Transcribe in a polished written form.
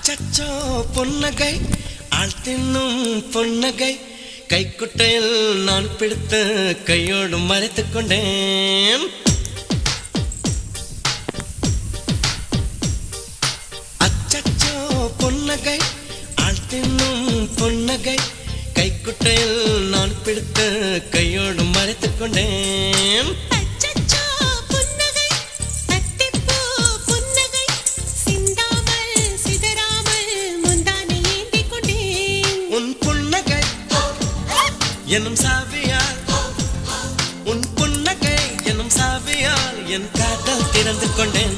அச்சச்சோ பொன்னகை ஆள் தின்னும் பொன்னகை கைக்குட்டையில் நான் பிடித்து கையோடு மறைத்துக் கொண்டேன். அச்சச்சோ பொன்னகை ஆள் தின்னும் பொன்னகை கைக்குட்டையில் நான் பிடித்து கையோடு மறைத்துக் கொண்டேன். எனும் சாவியால் உன் புன்னகை எனும் சாவியால் என் காதல் திறந்து கொண்டேன்.